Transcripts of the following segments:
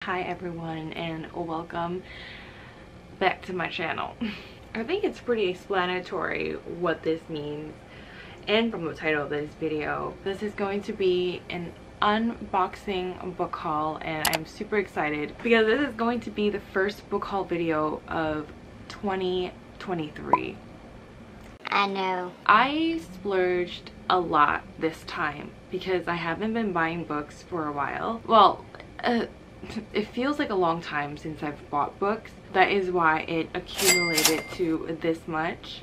Hi everyone, and welcome back to my channel. I think it's pretty explanatory what this means, and from the title of this video, this is going to be an unboxing book haul, and I'm super excited because this is going to be the first book haul video of 2023. I know. I splurged a lot this time because I haven't been buying books for a while. Well, it feels like a long time since I've bought books. That is why it accumulated to this much.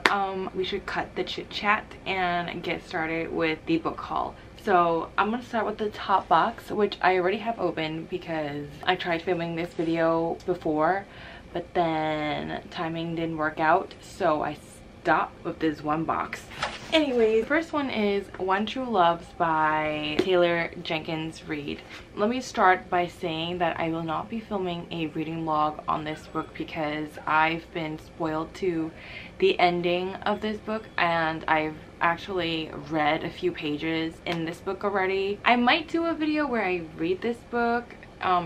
We should cut the chit chat and get started with the book haul. So I'm gonna start with the top box, which I already have open because I tried filming this video before, but then timing didn't work out, so I stopped with this one box. Anyways, the first one is One True Loves by Taylor Jenkins Reid. Let me start by saying that I will not be filming a reading vlog on this book because I've been spoiled to the ending of this book, and I've actually read a few pages in this book already. I might do a video where I read this book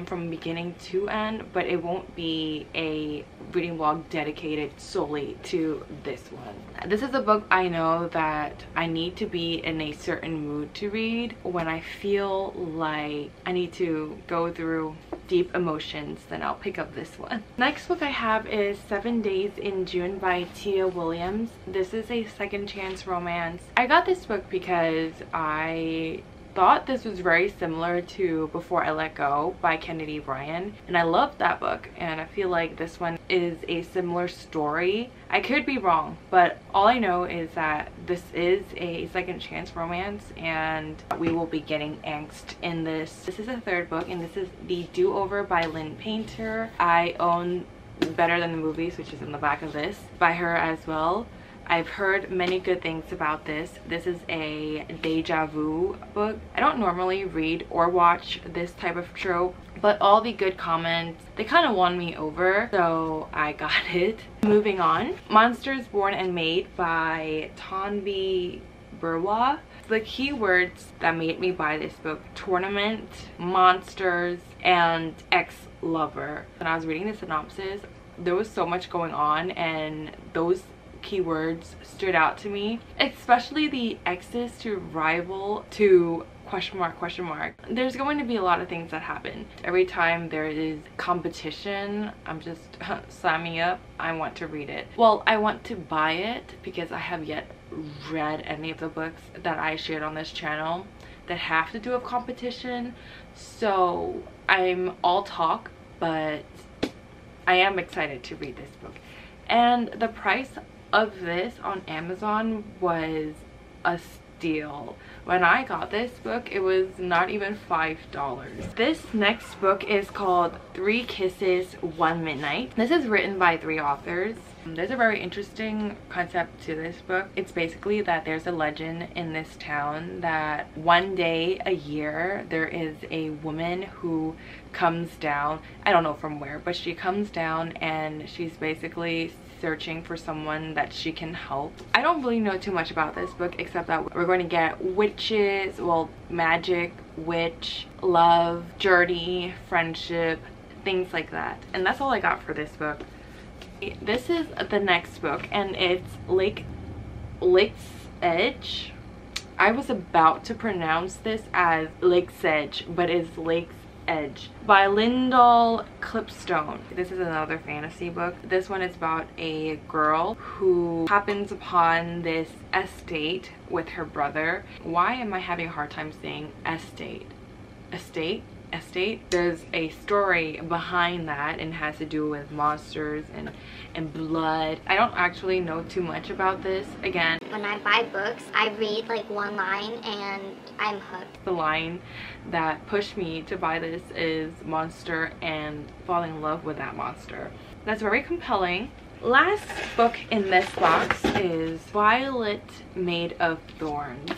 from beginning to end, but it won't be a reading vlog dedicated solely to this one. This is a book I know that I need to be in a certain mood to read. When I feel like I need to go through deep emotions, then I'll pick up this one. Next book I have is 7 Days in June by Tia Williams. This is a second chance romance. I got this book because I thought this was very similar to Before I Let Go by Kennedy Bryan, and I loved that book, and I feel like this one is a similar story. I could be wrong, but all I know is that this is a second chance romance, and we will be getting angst in this. This is the third book, and this is The Do-Over by Lynn Painter. I own Better Than the Movies, which is in the back of this, by her as well. I've heard many good things about this. This is a deja vu book. I don't normally read or watch this type of trope, but all the good comments, they kind of won me over, so I got it. Moving on, Monsters Born and Made by Tanvi Burwa. The keywords that made me buy this book: tournament, monsters, and ex-lover. When I was reading the synopsis, there was so much going on, and those keywords stood out to me, especially the exes to rival to question mark. There's going to be a lot of things that happen. Every time there is competition, I'm just sign me up. I want to read it. Well, I want to buy it because I have yet read any of the books that I shared on this channel that have to do with competition. So I'm all talk, but I am excited to read this book. And the price of this on Amazon was a steal. When I got this book, it was not even $5. This next book is called 3 Kisses, 1 Midnight. This is written by 3 authors. There's a very interesting concept to this book. It's basically that there's a legend in this town that one day a year there is a woman who comes down, I don't know from where, but she comes down and she's basically searching for someone that she can help. I don't really know too much about this book except that we're going to get witches, well, magic, witch, love, journey, friendship, things like that. And that's all I got for this book. This is the next book, and it's Lake's Edge. I was about to pronounce this as Lake's Edge, but it's Lake's Edge by Lyndall Clipstone. This is another fantasy book. This one is about a girl who happens upon this estate with her brother. Why am I having a hard time saying estate? Estate? There's a story behind that, and has to do with monsters and blood. I don't actually know too much about this. Again, When I buy books, I read like one line and I'm hooked. the line that pushed me to buy this is monster and falling in love with that monster. That's very compelling. Last book in this box is Violet Made of Thorns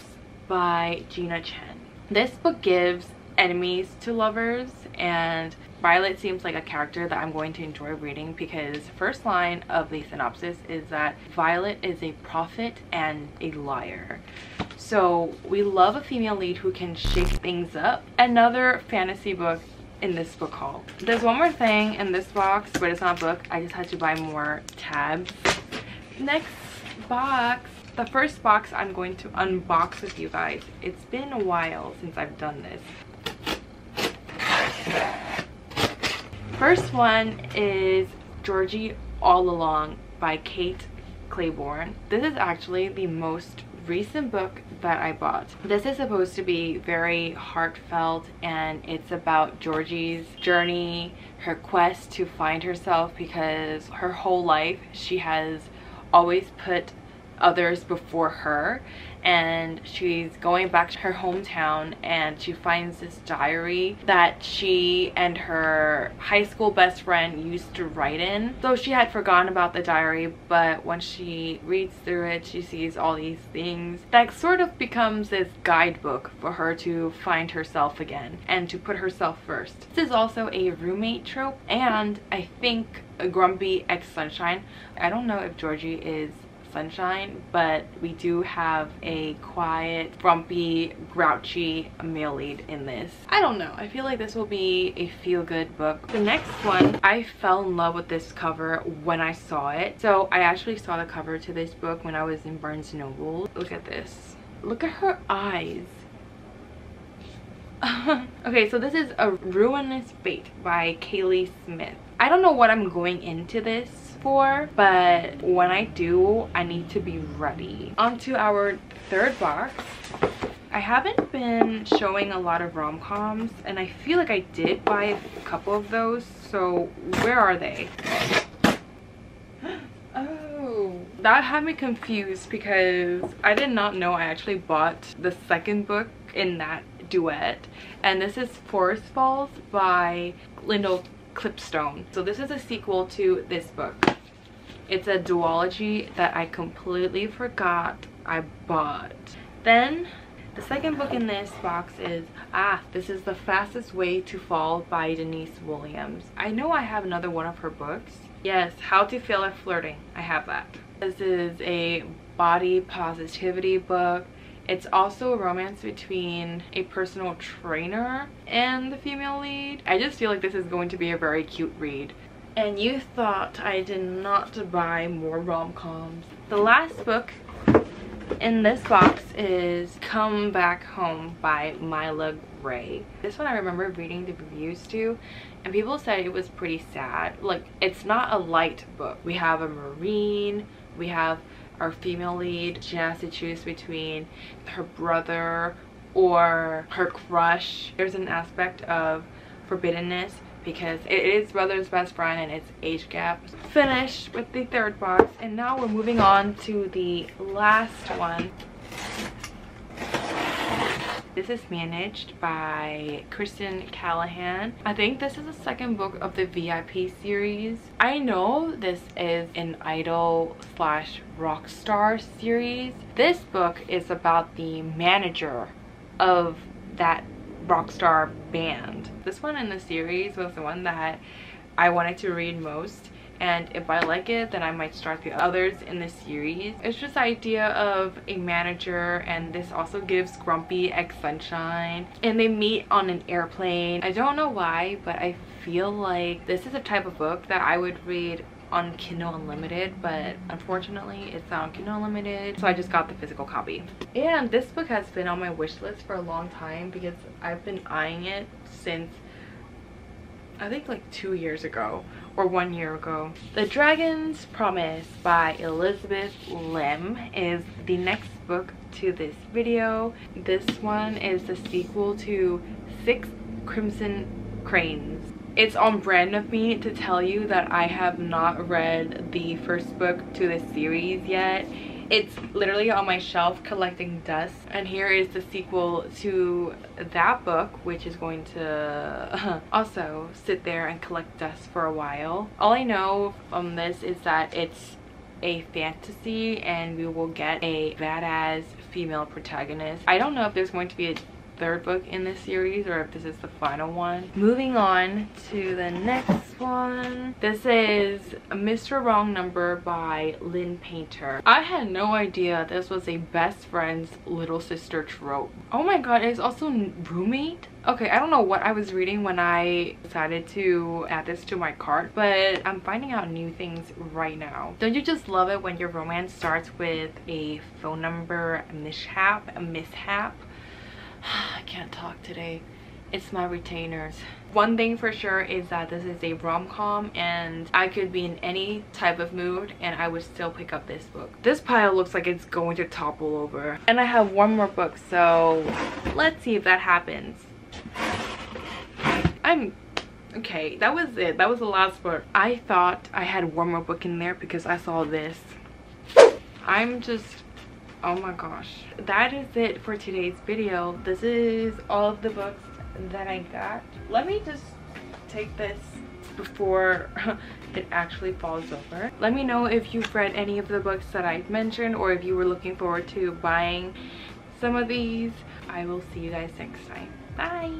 by Gina Chen. This book gives enemies to lovers, and Violet seems like a character that I'm going to enjoy reading because first line of the synopsis is that Violet is a prophet and a liar. So we love a female lead who can shake things up. Another fantasy book in this book haul. There's one more thing in this box, but it's not a book. I just had to buy more tabs. Next box. The first box I'm going to unbox with you guys. It's been a while since I've done this. First one is Georgie All Along by Kate Claiborne. This is actually the most recent book that I bought. This is supposed to be very heartfelt, and it's about Georgie's journey, her quest to find herself, because her whole life she has always put others before her, and she's going back to her hometown and she finds this diary that she and her high school best friend used to write in. So she had forgotten about the diary, but when she reads through it, she sees all these things that sort of becomes this guidebook for her to find herself again and to put herself first. This is also a roommate trope, and I think a grumpy ex-sunshine. I don't know if Georgie is sunshine, but we do have a quiet, grumpy, grouchy male lead in this. I don't know, I feel like this will be a feel-good book. The next one, I fell in love with this cover when I saw it. So I actually saw the cover to this book when I was in Barnes & Noble. Look at this. Look at her eyes. Okay, so this is A Ruinous Fate by Kaylee Smith. I don't know what I'm going into this for, but when I do, I need to be ready. On to our third box. I haven't been showing a lot of rom-coms, and I feel like I did buy a couple of those, so where are they? Oh, that had me confused because I did not know I actually bought the second book in that duet, and this is Forest Falls by Lyndall Clipstone. So this is a sequel to this book. It's a duology that I completely forgot I bought. Then the second book in this box is This is The Fastest Way to Fall by Denise Williams. I know I have another one of her books. Yes, How to Fail at Flirting. I have that. This is a body positivity book. It's also a romance between a personal trainer and the female lead. I just feel like this is going to be a very cute read. And you thought I did not buy more rom-coms. The last book in this box is Come Back Home by Mila Gray. This one I remember reading the reviews to, and people said it was pretty sad. Like, it's not a light book. We have a Marine, we have our female lead. She has to choose between her brother or her crush. There's an aspect of forbiddenness because it is brother's best friend and it's age gap. Finished with the third box, and now we're moving on to the last one. This is Managed by Kristen Callahan. I think this is the second book of the VIP series. I know this is an idol slash rock star series. This book is about the manager of that rock star band. This one in the series was the one that I wanted to read most, and if I like it, then I might start the others in the series. It's just the idea of a manager, and this also gives grumpy ex-sunshine, and they meet on an airplane. I don't know why, but I feel like this is a type of book that I would read on Kindle Unlimited, but unfortunately it's not on Kindle Unlimited, so I just got the physical copy. And this book has been on my wish list for a long time because I've been eyeing it since I think like 2 years ago or 1 year ago. The Dragon's Promise by Elizabeth Lim is the next book to this video. This one is the sequel to 6 Crimson Cranes. It's on brand of me to tell you that I have not read the first book to this series yet. It's literally on my shelf collecting dust, and here is the sequel to that book, which is going to also sit there and collect dust for a while. All I know from this is that it's a fantasy and we will get a badass female protagonist. I don't know if there's going to be a third book in this series or if this is the final one. Moving on to the next one. This is Mr. Wrong Number by Lynn Painter. I had no idea this was a best friend's little sister trope. Oh my god, it's also roommate. Okay, I don't know what I was reading when I decided to add this to my cart, but I'm finding out new things right now. Don't you just love it when your romance starts with a phone number mishap? I can't talk today. It's my retainers. One thing for sure is that this is a rom-com and I could be in any type of mood and I would still pick up this book. This pile looks like it's going to topple over. And I have one more book, so let's see if that happens. Okay, that was it. That was the last book. I thought I had one more book in there because I saw this. Oh my gosh. That is it for today's video. This is all of the books that I got. Let me just take this before it actually falls over. Let me know if you've read any of the books that I've mentioned or if you were looking forward to buying some of these. I will see you guys next time. Bye.